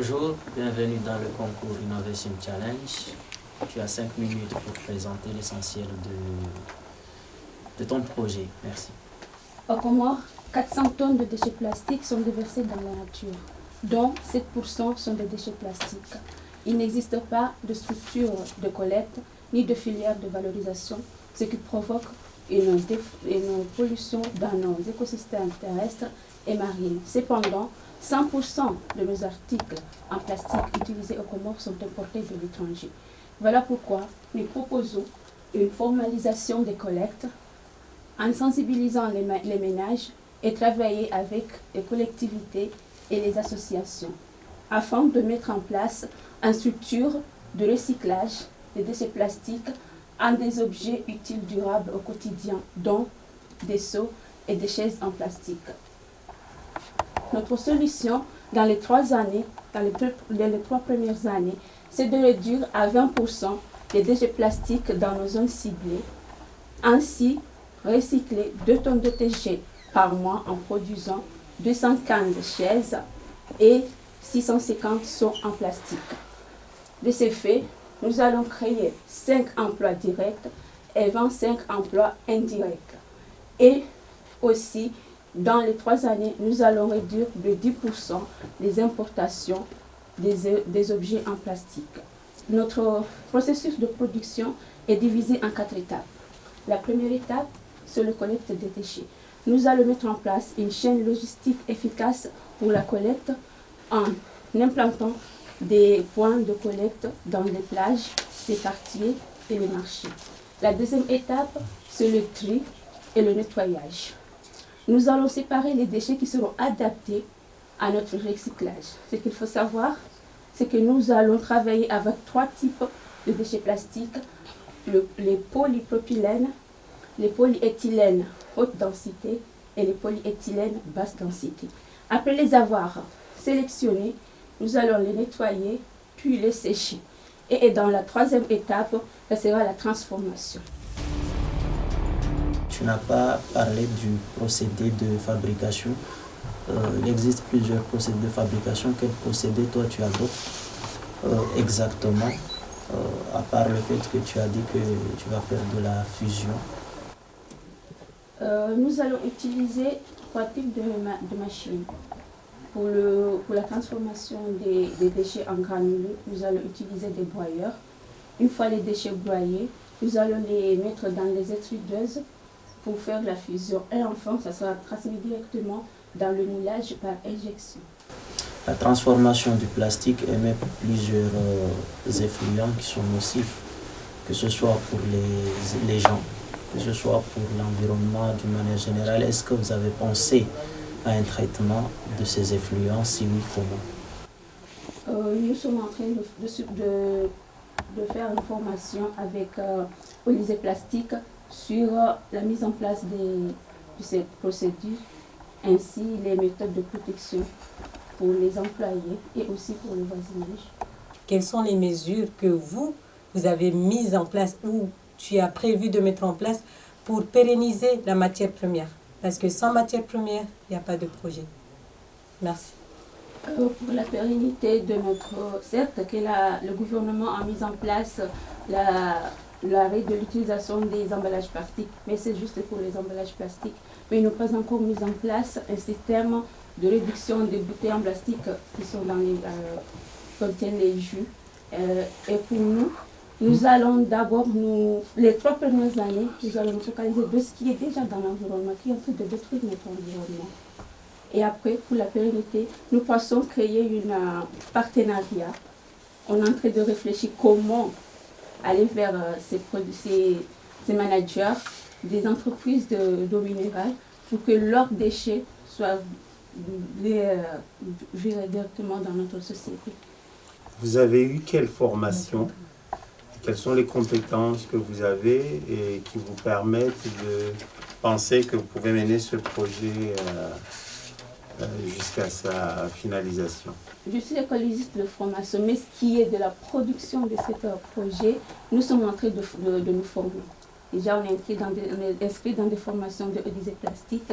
Bonjour, bienvenue dans le concours Innovation Challenge. Tu as 5 minutes pour présenter l'essentiel de ton projet. Merci. Au Comores, 400 tonnes de déchets plastiques sont déversés dans la nature, dont 7% sont des déchets plastiques. Il n'existe pas de structure de collecte ni de filière de valorisation, ce qui provoque une pollution dans nos écosystèmes terrestres et marins. Cependant, 100% de nos articles en plastique utilisés aux Comores sont importés de l'étranger. Voilà pourquoi nous proposons une formalisation des collectes en sensibilisant les ménages et travailler avec les collectivités et les associations afin de mettre en place une structure de recyclage des déchets plastiques en des objets utiles durables au quotidien, dont des seaux et des chaises en plastique. Notre solution dans les 3 années, dans les 3 premières années, c'est de réduire à 20% les déchets plastiques dans nos zones ciblées. Ainsi, recycler 2 tonnes de déchets par mois en produisant 215 chaises et 650 seaux en plastique. De ce fait, nous allons créer 5 emplois directs et 25 emplois indirects. Et aussi, dans les 3 années, nous allons réduire de 10% les importations des objets en plastique. Notre processus de production est divisé en 4 étapes. La première étape, c'est la collecte des déchets. Nous allons mettre en place une chaîne logistique efficace pour la collecte en implantant des points de collecte dans les plages, les quartiers et les marchés. La deuxième étape, c'est le tri et le nettoyage. Nous allons séparer les déchets qui seront adaptés à notre recyclage. Ce qu'il faut savoir, c'est que nous allons travailler avec 3 types de déchets plastiques, les polypropylènes, les polyéthylènes haute densité et les polyéthylènes basse densité. Après les avoir sélectionnés, nous allons les nettoyer puis les sécher. Et dans la 3e étape, ça sera la transformation. Tu n'as pas parlé du procédé de fabrication. Il existe plusieurs procédés de fabrication. Quel procédé toi tu adoptes exactement, à part le fait que tu as dit que tu vas faire de la fusion? Nous allons utiliser 3 types de machines. Pour la transformation des déchets en granulés, nous allons utiliser des broyeurs. Une fois les déchets broyés, nous allons les mettre dans les extrudeuses pour faire la fusion. Et enfin, ça sera transmis directement dans le moulage par injection. La transformation du plastique émet plusieurs effluents qui sont nocifs, que ce soit pour les gens, que ce soit pour l'environnement d'une manière générale. Est-ce que vous avez pensé à un traitement de ces effluents? Si oui, comment? Nous sommes en train de faire une formation avec Olysée Plastique sur la mise en place de cette procédure, ainsi les méthodes de protection pour les employés et aussi pour le voisinage. Quelles sont les mesures que vous avez mises en place ou tu as prévu de mettre en place pour pérenniser la matière première? Parce que sans matière première, il n'y a pas de projet. Merci. Pour la pérennité de notre... Certes que le gouvernement a mis en place l'arrêt de l'utilisation des emballages plastiques, mais c'est juste pour les emballages plastiques. Mais ils n'ont pas encore mis en place un système de réduction des bouteilles en plastique qui sont contiennent les jus. Et pour nous, nous allons d'abord, les 3 premières années, nous allons nous focaliser de ce qui est déjà dans l'environnement, qui est en train de détruire notre environnement. Et après, pour la pérennité, nous pensons créer un partenariat. On est en train de réfléchir comment aller vers ces managers des entreprises d'eau minérale pour que leurs déchets soient virés directement dans notre société. Vous avez eu quelle formation? Quelles sont les compétences que vous avez et qui vous permettent de penser que vous pouvez mener ce projet jusqu'à sa finalisation? Je suis écologiste de formation, mais ce qui est de la production de ce projet, nous sommes en train de nous former. Déjà, on est inscrit dans des formations de Olysée Plastique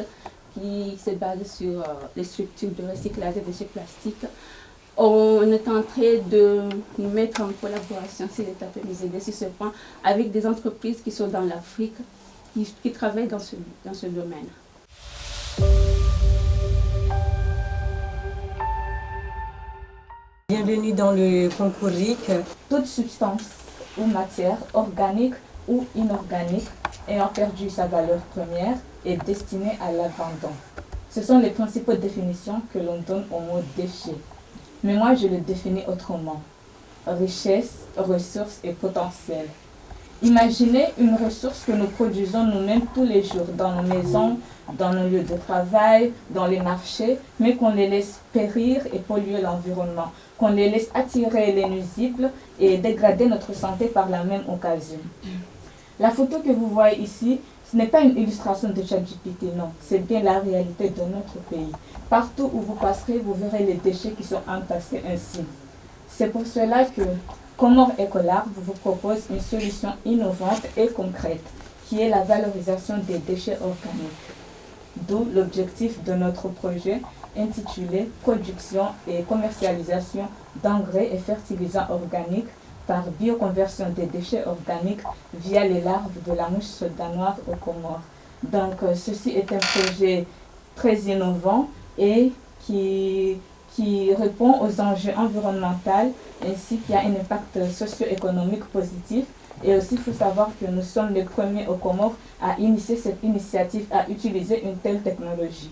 qui se basent sur les structures de recyclage des déchets plastiques. On est en train de nous mettre en collaboration, si l'État peut nous aider sur ce point, avec des entreprises qui sont dans l'Afrique, qui travaillent dans ce domaine. Bienvenue dans le concours RIC. Toute substance ou matière organique ou inorganique ayant perdu sa valeur première est destinée à l'abandon. Ce sont les principales définitions que l'on donne au mot déchet. Mais moi, je le définis autrement. Richesse, ressources et potentiel. Imaginez une ressource que nous produisons nous-mêmes tous les jours dans nos maisons, dans nos lieux de travail, dans les marchés, mais qu'on les laisse périr et polluer l'environnement, qu'on les laisse attirer les nuisibles et dégrader notre santé par la même occasion. La photo que vous voyez ici, ce n'est pas une illustration de ChatGPT, non, c'est bien la réalité de notre pays. Partout où vous passerez, vous verrez les déchets qui sont entassés ainsi. C'est pour cela que Comores Ecolab vous propose une solution innovante et concrète, qui est la valorisation des déchets organiques. D'où l'objectif de notre projet intitulé « Production et commercialisation d'engrais et fertilisants organiques par bioconversion des déchets organiques via les larves de la mouche soldat noire aux Comores ». Donc ceci est un projet très innovant et qui répond aux enjeux environnementaux ainsi qu'il y a un impact socio-économique positif. Et aussi, il faut savoir que nous sommes les premiers aux Comores à initier cette initiative, à utiliser une telle technologie.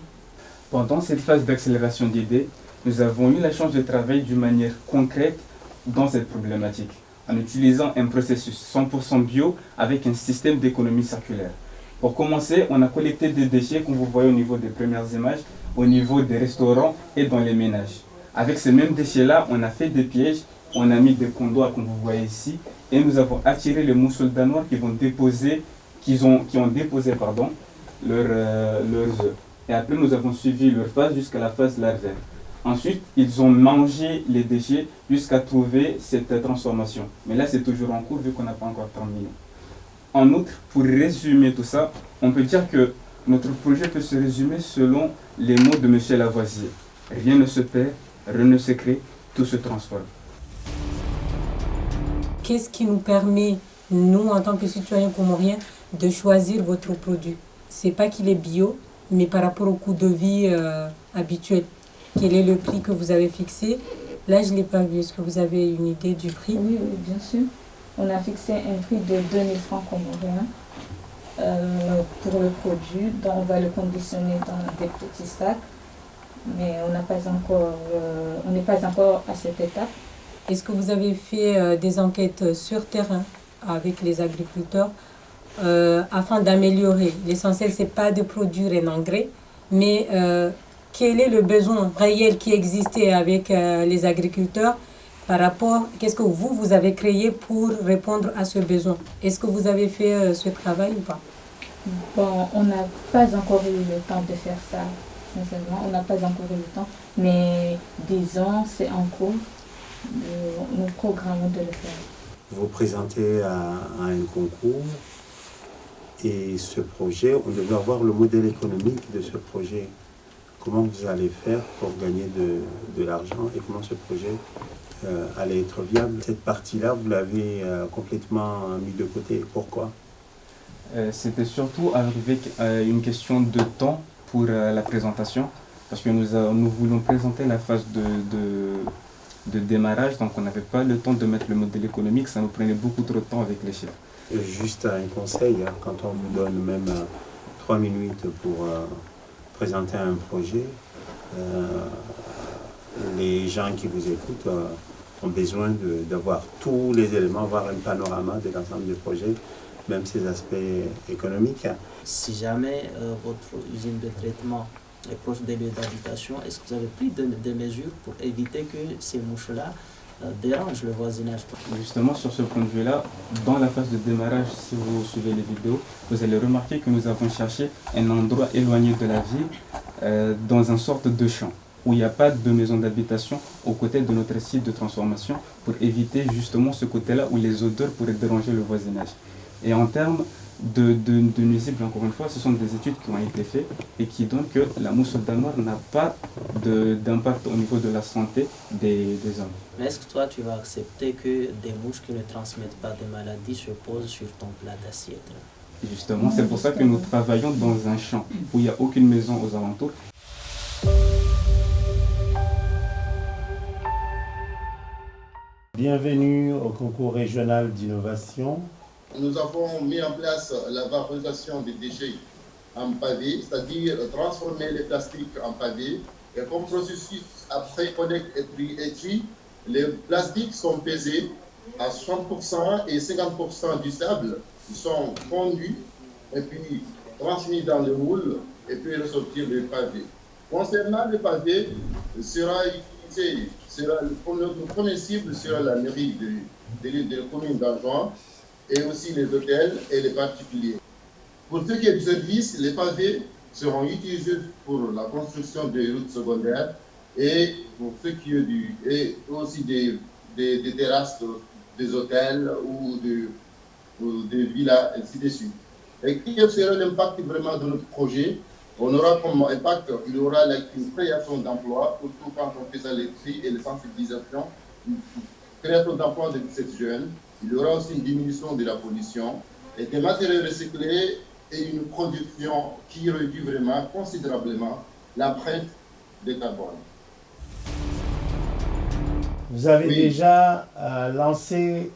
Pendant cette phase d'accélération d'idées, nous avons eu la chance de travailler d'une manière concrète dans cette problématique, en utilisant un processus 100% bio avec un système d'économie circulaire. Pour commencer, on a collecté des déchets, comme vous voyez au niveau des premières images, au niveau des restaurants et dans les ménages. Avec ces mêmes déchets-là, on a fait des pièges, on a mis des condoirs comme vous voyez ici, et nous avons attiré les mouches soldats noirs qui ont déposé leurs œufs. Et après, nous avons suivi leur phase jusqu'à la phase larvaire. Ensuite, ils ont mangé les déchets jusqu'à trouver cette transformation. Mais là, c'est toujours en cours vu qu'on n'a pas encore terminé. En outre, pour résumer tout ça, on peut dire que notre projet peut se résumer selon les mots de M. Lavoisier. Rien ne se perd, rien ne se crée, tout se transforme. Qu'est-ce qui nous permet, nous, en tant que citoyens comoriens, de choisir votre produit? C'est pas qu'il est bio, mais par rapport au coût de vie habituel. Quel est le prix que vous avez fixé? Là, je ne l'ai pas vu. Est-ce que vous avez une idée du prix? Oui, bien sûr. On a fixé un prix de 2000 francs comoriens pour le produit, dont on va le conditionner dans des petits sacs. Mais on n'est pas encore à cette étape. Est-ce que vous avez fait des enquêtes sur terrain avec les agriculteurs afin d'améliorer? L'essentiel, ce n'est pas de produire un engrais, mais quel est le besoin réel qui existait avec les agriculteurs par rapport, qu'est-ce que vous avez créé pour répondre à ce besoin? Est-ce que vous avez fait ce travail ou pas? Bon, on n'a pas encore eu le temps de faire ça, sincèrement, on n'a pas encore eu le temps, mais disons, c'est en cours, nous programmons de le faire. Vous présentez à un concours et ce projet, on devait avoir le modèle économique de ce projet. Comment vous allez faire pour gagner de l'argent et comment ce projet allait être viable? Cette partie-là, vous l'avez complètement mis de côté. Pourquoi? C'était surtout avec une question de temps pour la présentation, parce que nous voulions présenter la phase de démarrage, donc on n'avait pas le temps de mettre le modèle économique, ça nous prenait beaucoup trop de temps avec les chiffres. Juste un conseil, quand on vous donne même 3 minutes pour présenter un projet, les gens qui vous écoutent ont besoin d'avoir tous les éléments, voir un panorama de l'ensemble du projet, même ses aspects économiques. Si jamais votre usine de traitement est proche des lieux d'habitation, est-ce que vous avez pris des mesures pour éviter que ces mouches-là dérangent le voisinage? Justement, sur ce point de vue-là, dans la phase de démarrage, si vous suivez les vidéos, vous allez remarquer que nous avons cherché un endroit éloigné de la ville, dans une sorte de champ, où il n'y a pas de maison d'habitation aux côtés de notre site de transformation, pour éviter justement ce côté-là où les odeurs pourraient déranger le voisinage. Et en termes de nuisibles, encore une fois. Ce sont des études qui ont été faites et qui donnent que la mousse au Danemark n'a pas d'impact au niveau de la santé des hommes. Mais est-ce que toi, tu vas accepter que des mouches qui ne transmettent pas de maladies se posent sur ton plat d'assiette? Et justement, c'est pour ça que nous travaillons dans un champ où il n'y a aucune maison aux alentours. Bienvenue au concours régional d'innovation. Nous avons mis en place la valorisation des déchets en pavé, c'est-à-dire transformer les plastiques en pavé. Et comme processus après collecte et tri, les plastiques sont pesés à 60% et 50% du sable. Ils sont fondus et puis transmis dans le moule et puis ressortir le pavé. Concernant le pavé, notre première cible sera la mairie de la commune d'Anjouan et aussi les hôtels et les particuliers. Pour ce qui est du service, les pavés seront utilisés pour la construction des routes secondaires et pour ce qui est et aussi des terrasses des hôtels ou des villas, ainsi de suite. Et quel sera l'impact vraiment de notre projet? On aura comme impact, il y aura une création d'emplois, surtout quand on fait les tri et les sensibilisations, une création d'emplois de ces jeunes. Il y aura aussi une diminution de la pollution et des matériaux recyclés et une production qui réduit vraiment considérablement l'empreinte de carbone. Vous avez déjà lancé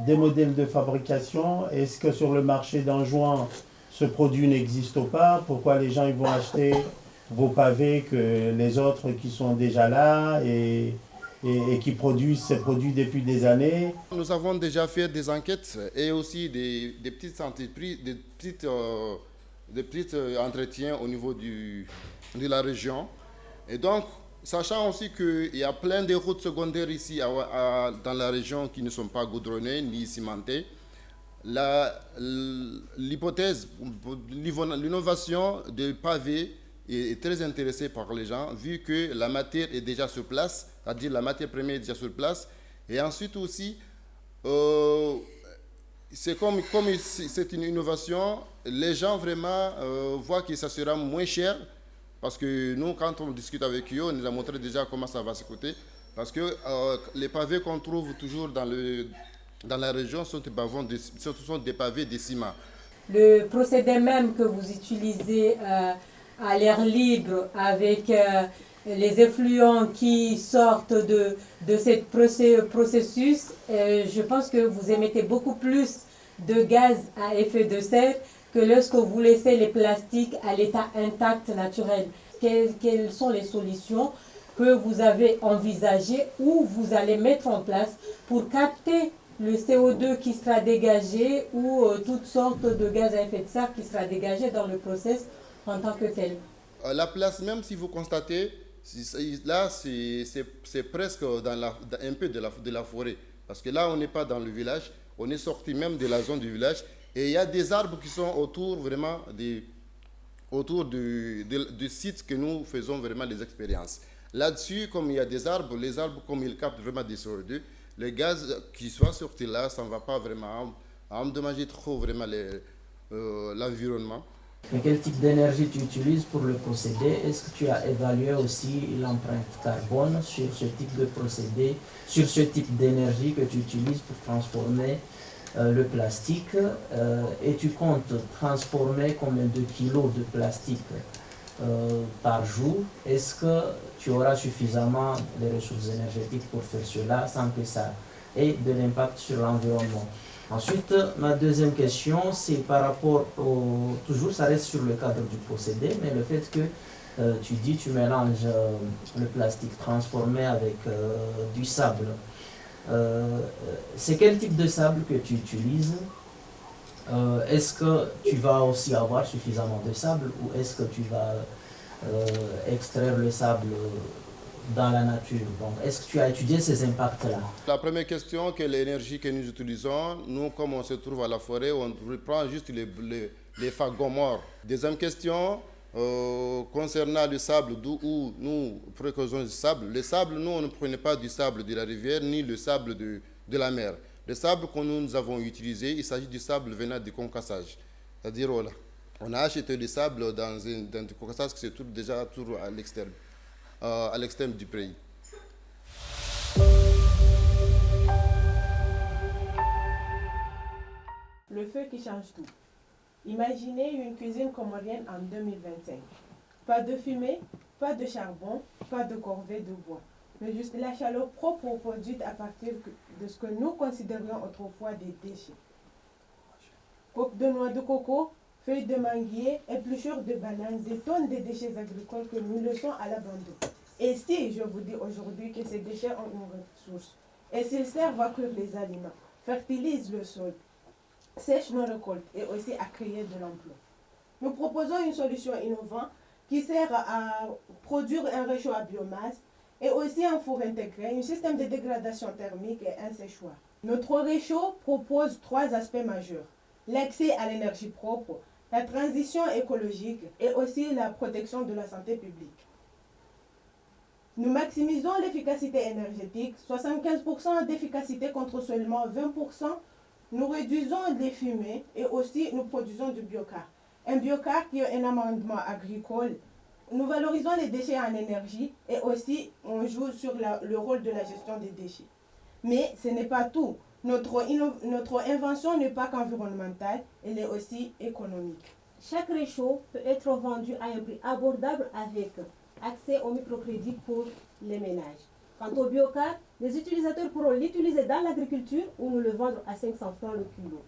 des modèles de fabrication. Est-ce que sur le marché d'Anjouan, ce produit n'existe pas? Pourquoi les gens ils vont acheter vos pavés que les autres qui sont déjà là et qui produisent ces produits depuis des années? Nous avons déjà fait des enquêtes et aussi des petites entreprises, des petits entretiens au niveau de la région. Et donc, sachant aussi qu'il y a plein de routes secondaires ici dans la région qui ne sont pas goudronnées ni cimentées, l'hypothèse, l'innovation des pavés est très intéressée par les gens, vu que la matière est déjà sur place, c'est-à-dire la matière première est déjà sur place. Et ensuite aussi, c'est comme c'est une innovation, les gens vraiment voient que ça sera moins cher, parce que nous, quand on discute avec eux, on nous a montré déjà comment ça va se coûter, parce que les pavés qu'on trouve toujours dans la région sont des pavés de ciment. Le procédé même que vous utilisez à l'air libre avec les effluents qui sortent de ce processus, je pense que vous émettez beaucoup plus de gaz à effet de serre que lorsque vous laissez les plastiques à l'état intact naturel. Quelles sont les solutions que vous avez envisagées ou vous allez mettre en place pour capter le CO2 qui sera dégagé ou toutes sortes de gaz à effet de serre qui sera dégagé dans le process en tant que tel? La place même, si vous constatez, là, c'est presque un peu de la forêt. Parce que là, on n'est pas dans le village, on est sorti même de la zone du village. Et il y a des arbres qui sont autour vraiment du site que nous faisons vraiment des expériences. Là-dessus, comme il y a des arbres, les arbres, comme ils captent vraiment des CO2, les gaz qui sont sortis là, ça ne va pas vraiment endommager trop vraiment l'environnement. Mais quel type d'énergie tu utilises pour le procédé? Est-ce que tu as évalué aussi l'empreinte carbone sur ce type de procédé, sur ce type d'énergie que tu utilises pour transformer le plastique et tu comptes transformer combien de kilos de plastique par jour? Est-ce que tu auras suffisamment de ressources énergétiques pour faire cela sans que ça ait de l'impact sur l'environnement? Ensuite, ma deuxième question, c'est par rapport toujours ça reste sur le cadre du procédé, mais le fait que tu mélanges le plastique transformé avec du sable. C'est quel type de sable que tu utilises? Est-ce que tu vas aussi avoir suffisamment de sable ou est-ce que tu vas extraire le sable dans la nature? Donc, est-ce que tu as étudié ces impacts-là? La première question, quelle est l'énergie que nous utilisons? Nous, comme on se trouve à la forêt, on reprend juste les fagons morts. Deuxième question, concernant le sable, d'où nous précausons du sable. Le sable, nous, on ne prenait pas du sable de la rivière ni le sable de la mer. Le sable que nous avons utilisé, il s'agit du sable venant du concassage. C'est-à-dire, voilà, on a acheté du sable dans du Caucase qui se trouve déjà toujours à l'extrême du pays. Le feu qui change tout. Imaginez une cuisine comorienne en 2025. Pas de fumée, pas de charbon, pas de corvée de bois, mais juste la chaleur propre produite à partir de ce que nous considérions autrefois des déchets. Coque de noix de coco, feuilles de manguier, épluchures de bananes, des tonnes de déchets agricoles que nous laissons à l'abandon. Et si je vous dis aujourd'hui que ces déchets ont une ressource, et s'ils servent à cuire les aliments, fertilisent le sol, sèchent nos récoltes et aussi à créer de l'emploi. Nous proposons une solution innovante qui sert à produire un réchaud à biomasse et aussi un four intégré, un système de dégradation thermique et un séchoir. Notre réchaud propose 3 aspects majeurs: l'accès à l'énergie propre, la transition écologique et aussi la protection de la santé publique. Nous maximisons l'efficacité énergétique, 75% d'efficacité contre seulement 20%. Nous réduisons les fumées et aussi nous produisons du biocar. Un biocar qui est un amendement agricole. Nous valorisons les déchets en énergie et aussi on joue sur le rôle de la gestion des déchets. Mais ce n'est pas tout. Notre invention n'est pas qu'environnementale, elle est aussi économique. Chaque réchaud peut être vendu à un prix abordable avec accès au microcrédit pour les ménages. Quant au biocar, les utilisateurs pourront l'utiliser dans l'agriculture ou nous le vendre à 500 francs le kilo.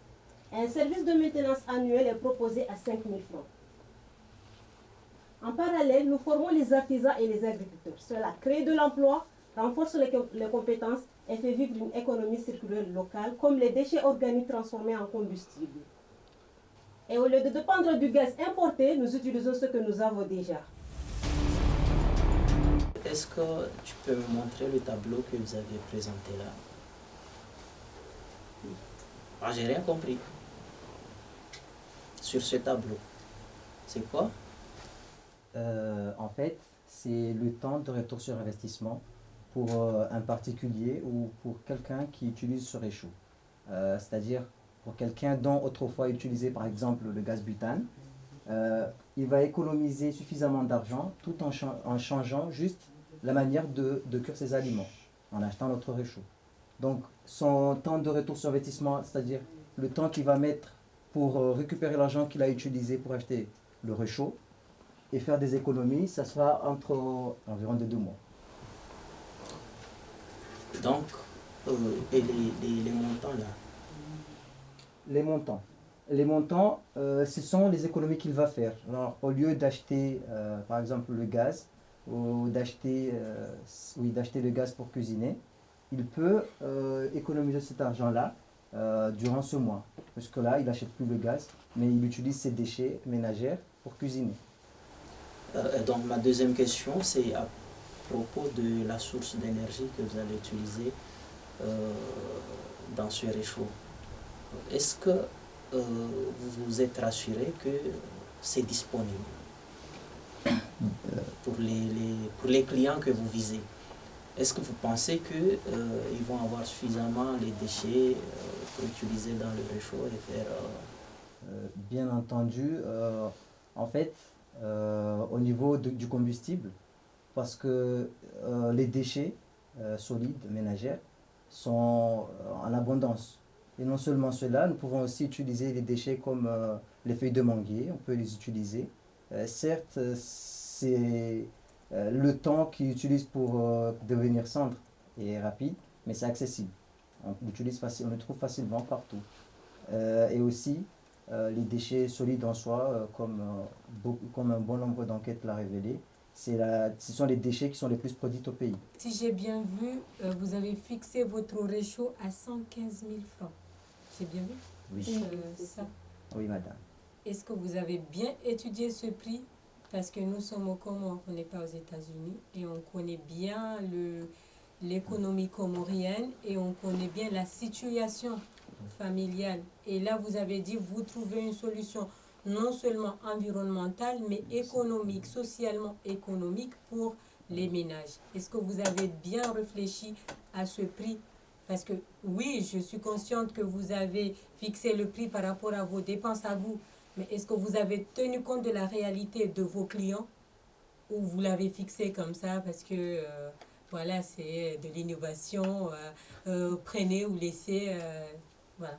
Un service de maintenance annuel est proposé à 5 000 francs. En parallèle, nous formons les artisans et les agriculteurs. Cela crée de l'emploi, renforce les compétences et fait vivre une économie circulaire locale, comme les déchets organiques transformés en combustible. Et au lieu de dépendre du gaz importé, nous utilisons ce que nous avons déjà. Est-ce que tu peux me montrer le tableau que vous avez présenté là? Ah, j'ai rien compris. Sur ce tableau, c'est quoi? En fait, c'est le temps de retour sur investissement pour un particulier ou pour quelqu'un qui utilise ce réchaud. C'est-à-dire pour quelqu'un dont autrefois il utilisait par exemple le gaz butane, il va économiser suffisamment d'argent tout en changeant juste la manière de cuire ses aliments, en achetant notre réchaud. Donc son temps de retour sur investissement, c'est-à-dire le temps qu'il va mettre pour récupérer l'argent qu'il a utilisé pour acheter le réchaud et faire des économies, ça sera entre environ 2 mois. Donc, et les montants là? Les montants, ce sont les économies qu'il va faire. Alors, au lieu d'acheter, par exemple, le gaz, ou d'acheter le gaz pour cuisiner, il peut économiser cet argent-là durant ce mois. Parce que là, il n'achète plus le gaz, mais il utilise ses déchets ménagers pour cuisiner. Donc, ma deuxième question, c'est à propos de la source d'énergie que vous allez utiliser dans ce réchaud. Est-ce que vous vous êtes rassuré que c'est disponible pour les clients que vous visez? Est-ce que vous pensez qu'ils vont avoir suffisamment les déchets pour utiliser dans le réchaud et faire... Bien entendu, en fait, au niveau du combustible, parce que les déchets solides ménagers sont en abondance. Et non seulement cela, nous pouvons aussi utiliser les déchets comme les feuilles de manguier, on peut les utiliser. Certes, c'est le temps qu'ils utilisent pour devenir cendre est rapide, mais c'est accessible. On le trouve facilement partout. Et aussi, les déchets solides en soi, comme un bon nombre d'enquêtes l'a révélé, ce sont les déchets qui sont les plus produits au pays. Si j'ai bien vu, vous avez fixé votre réchaud à 115 000 francs. J'ai bien vu? Oui. Ça. Oui, madame. Est-ce que vous avez bien étudié ce prix? Parce que nous sommes au Comores, on n'est pas aux États-Unis, et on connaît bien l'économie comorienne et on connaît bien la situation familiale. Et là, vous avez dit, vous trouvez une solution non seulement environnementale, mais économique, socialement économique pour les ménages. Est-ce que vous avez bien réfléchi à ce prix? Parce que oui, je suis consciente que vous avez fixé le prix par rapport à vos dépenses à vous, Mais est-ce que vous avez tenu compte de la réalité de vos clients ou vous l'avez fixé comme ça parce que voilà, c'est de l'innovation, prenez ou laissez, voilà.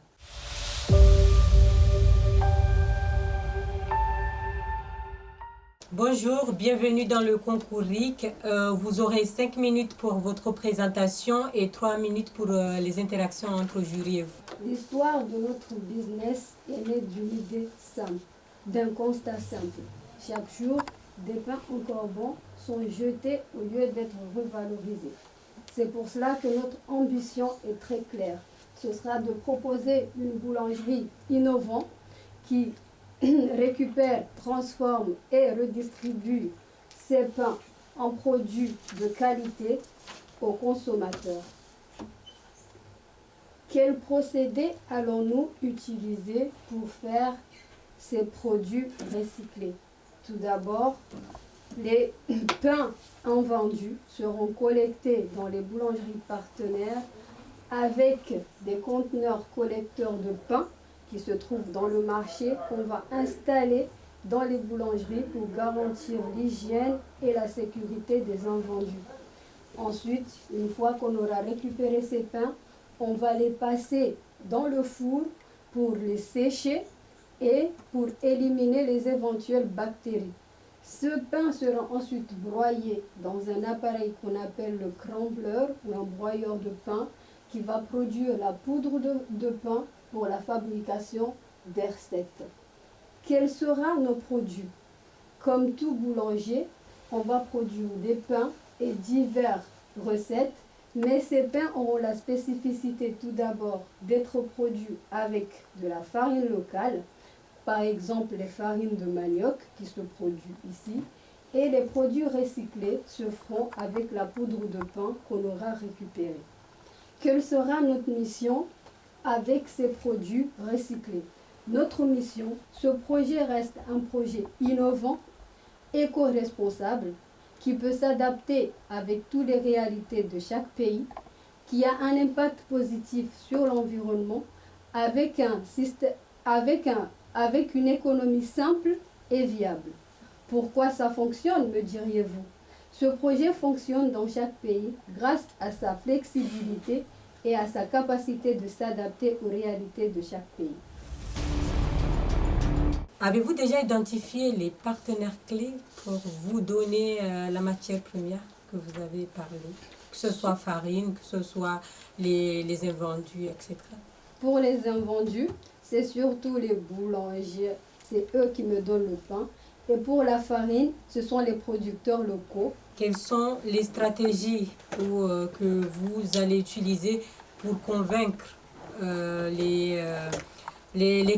Bonjour, bienvenue dans le concours RIC. Vous aurez 5 minutes pour votre présentation et 3 minutes pour les interactions entre jury et vous. L'histoire de notre business est née d'une idée simple, d'un constat simple. Chaque jour, des pains encore bons sont jetés au lieu d'être revalorisés. C'est pour cela que notre ambition est très claire. Ce sera de proposer une boulangerie innovante qui récupère, transforme et redistribue ces pains en produits de qualité aux consommateurs. Quel procédé allons-nous utiliser pour faire ces produits recyclés? Tout d'abord, les pains invendus seront collectés dans les boulangeries partenaires avec des conteneurs collecteurs de pain qui se trouvent dans le marché qu'on va installer dans les boulangeries pour garantir l'hygiène et la sécurité des invendus. Ensuite, une fois qu'on aura récupéré ces pains, on va les passer dans le four pour les sécher et pour éliminer les éventuelles bactéries. Ce pain sera ensuite broyé dans un appareil qu'on appelle le crumbleur ou un broyeur de pain qui va produire la poudre de pain pour la fabrication des recettes. Quels seront nos produits? Comme tout boulanger, on va produire des pains et diverses recettes, mais ces pains auront la spécificité tout d'abord d'être produits avec de la farine locale, par exemple les farines de manioc qui se produisent ici, et les produits recyclés se feront avec la poudre de pain qu'on aura récupérée. Quelle sera notre mission avec ces produits recyclés? Notre mission, ce projet reste un projet innovant, éco-responsable, qui peut s'adapter avec toutes les réalités de chaque pays, qui a un impact positif sur l'environnement, avec une économie simple et viable. Pourquoi ça fonctionne, me diriez-vous? Ce projet fonctionne dans chaque pays grâce à sa flexibilité et à sa capacité de s'adapter aux réalités de chaque pays. Avez-vous déjà identifié les partenaires clés pour vous donner la matière première que vous avez parlé? Que ce soit farine, que ce soit les invendus, etc. Pour les invendus, c'est surtout les boulangers, c'est eux qui me donnent le pain. Et pour la farine, ce sont les producteurs locaux. Quelles sont les stratégies que vous allez utiliser pour convaincre les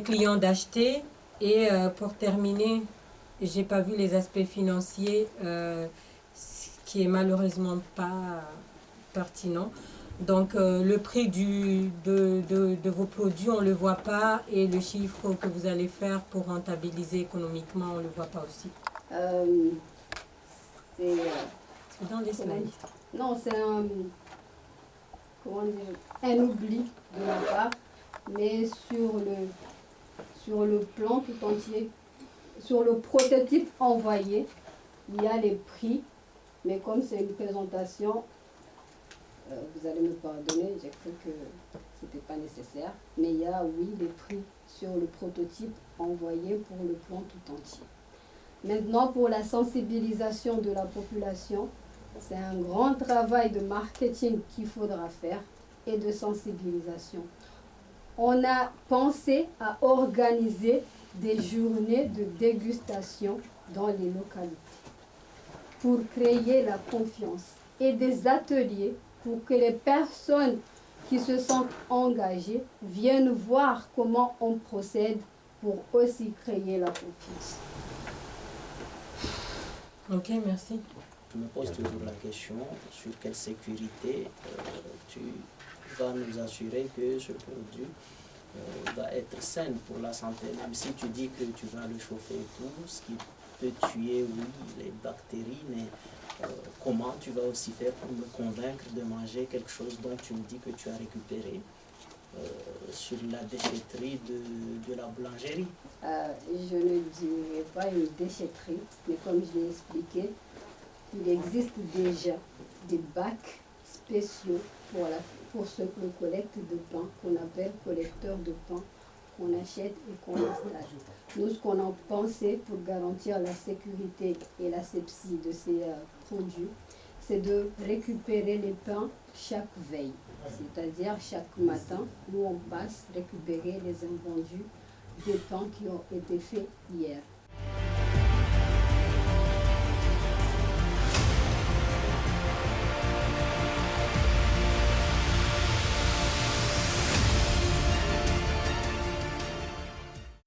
clients d'acheter? Et pour terminer, je n'ai pas vu les aspects financiers, ce qui est malheureusement pas pertinent. Donc le prix de vos produits, on ne le voit pas, et le chiffre que vous allez faire pour rentabiliser économiquement, on ne le voit pas aussi. C'est dans les slides. Non, c'est un oubli de ma part, mais sur le plan tout entier, sur le prototype envoyé, il y a les prix, mais comme c'est une présentation, vous allez me pardonner, j'ai cru que ce n'était pas nécessaire, mais il y a, oui, les prix sur le prototype envoyé pour le plan tout entier. Maintenant, pour la sensibilisation de la population, c'est un grand travail de marketing qu'il faudra faire et de sensibilisation. On a pensé à organiser des journées de dégustation dans les localités pour créer la confiance et des ateliers pour que les personnes qui se sentent engagées viennent voir comment on procède pour aussi créer la confiance. Ok, merci. Je me pose toujours la question sur quelle sécurité tu vas nous assurer que ce produit va être sain pour la santé, même si tu dis que tu vas le chauffer et tout, ce qui peut tuer, oui, les bactéries, mais comment tu vas aussi faire pour me convaincre de manger quelque chose dont tu me dis que tu as récupéré sur la déchetterie de la boulangerie? Je ne dirais pas une déchetterie, mais comme je l'ai expliqué, il existe déjà des bacs spéciaux pour ceux qui collectent de pain, qu'on appelle collecteurs de pain, qu'on achète et qu'on installe. Nous, ce qu'on a pensé pour garantir la sécurité et l'asepsie de ces produits, c'est de récupérer les pains chaque veille. C'est-à-dire chaque matin, nous on passe récupérer les invendus des pains qui ont été faits hier.